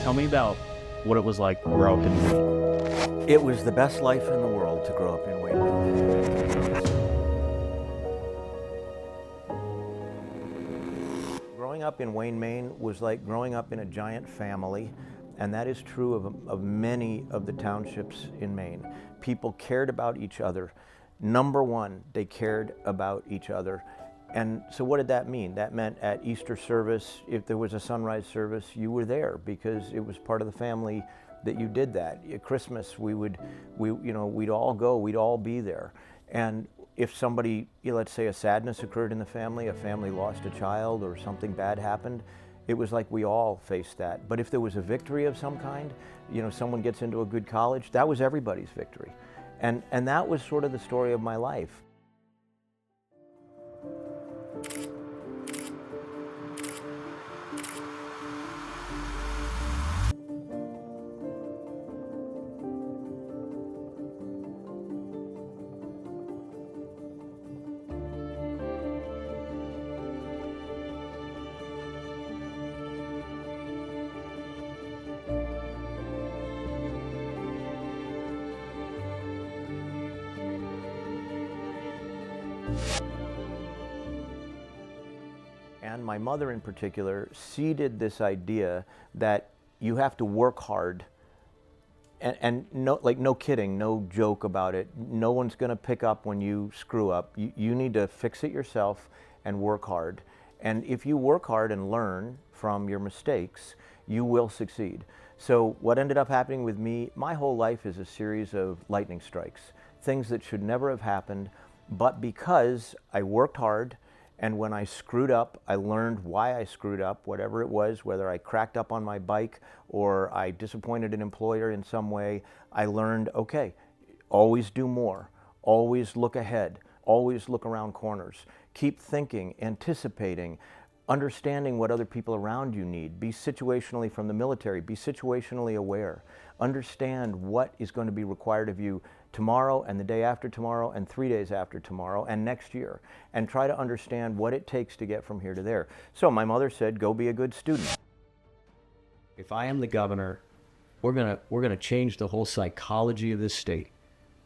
Tell me about what it was like to grow up in Maine. It was the best life in the world to grow up in Wayne. Growing up in Wayne, Maine was like growing up in a giant family, and that is true of many of the townships in Maine. People cared about each other. Number one, they cared about each other. And so what did that mean? That meant at Easter service, if there was a sunrise service, you were there because it was part of the family that you did that. At Christmas, we'd all go, we'd all be there. And if somebody, let's say a sadness occurred in the family, a family lost a child or something bad happened, it was like we all faced that. But if there was a victory of some kind, someone gets into a good college, that was everybody's victory. And that was sort of the story of my life. And my mother in particular seeded this idea that you have to work hard, and no kidding, no joke about it. No one's going to pick up when you screw up. You need to fix it yourself and work hard. And if you work hard and learn from your mistakes, you will succeed. So what ended up happening with me, my whole life is a series of lightning strikes, things that should never have happened, but because I worked hard, and when I screwed up, I learned why I screwed up, whatever it was, whether I cracked up on my bike or I disappointed an employer in some way. I learned, okay, always do more, always look ahead, always look around corners, keep thinking, anticipating, understanding what other people around you need. Be situationally, from the military, be situationally aware. Understand what is going to be required of you tomorrow and the day after tomorrow and 3 days after tomorrow and next year, and try to understand what it takes to get from here to there. So my mother said, go be a good student. If I am the governor, we're gonna change the whole psychology of this state.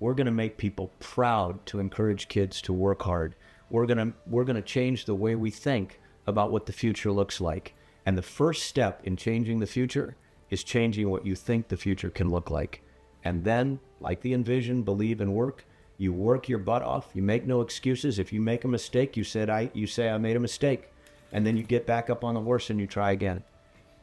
We're gonna make people proud to encourage kids to work hard. We're gonna change the way we think about what the future looks like. And the first step in changing the future is changing what you think the future can look like. And then, like the envision, believe, and work, you work your butt off. You make no excuses. If you make a mistake, you say I made a mistake. And then you get back up on the horse and you try again.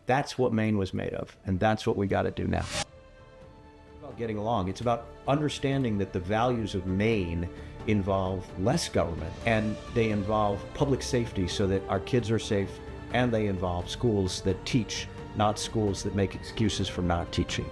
That's what Maine was made of. And that's what we got to do now. It's about getting along. It's about understanding that the values of Maine involve less government, and they involve public safety so that our kids are safe, and they involve schools that teach, not schools that make excuses for not teaching.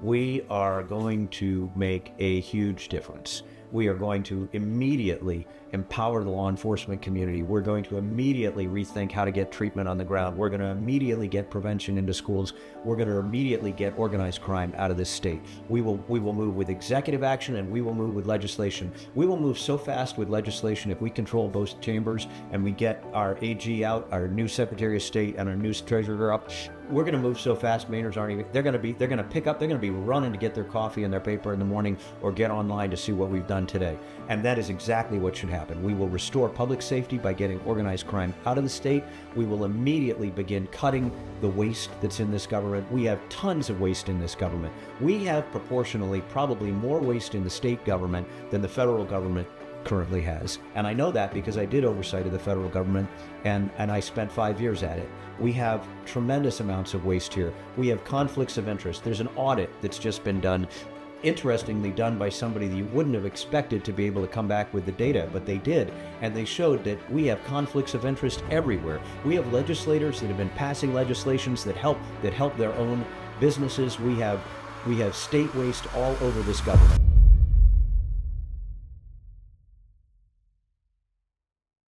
We are going to make a huge difference. We are going to immediately empower the law enforcement community. We're going to immediately rethink how to get treatment on the ground. We're going to immediately get prevention into schools. We're going to immediately get organized crime out of this state. We will move with executive action, and we will move with legislation. We will move so fast with legislation if we control both chambers and we get our AG out, our new Secretary of State, and our new Treasurer up. We're going to move so fast, Mainers aren't even, they're going to be running to get their coffee and their paper in the morning or get online to see what we've done today. And that is exactly what should happen. We will restore public safety by getting organized crime out of the state. We will immediately begin cutting the waste that's in this government. We have tons of waste in this government. We have proportionally probably more waste in the state government than the federal government currently has. And I know that because I did oversight of the federal government, and I spent 5 years at it. We have tremendous amounts of waste here. We have conflicts of interest. There's an audit that's just been done, interestingly done by somebody that you wouldn't have expected to be able to come back with the data, but they did, and they showed that we have conflicts of interest everywhere. We have legislators that have been passing legislations that help their own businesses. We have state waste all over this government.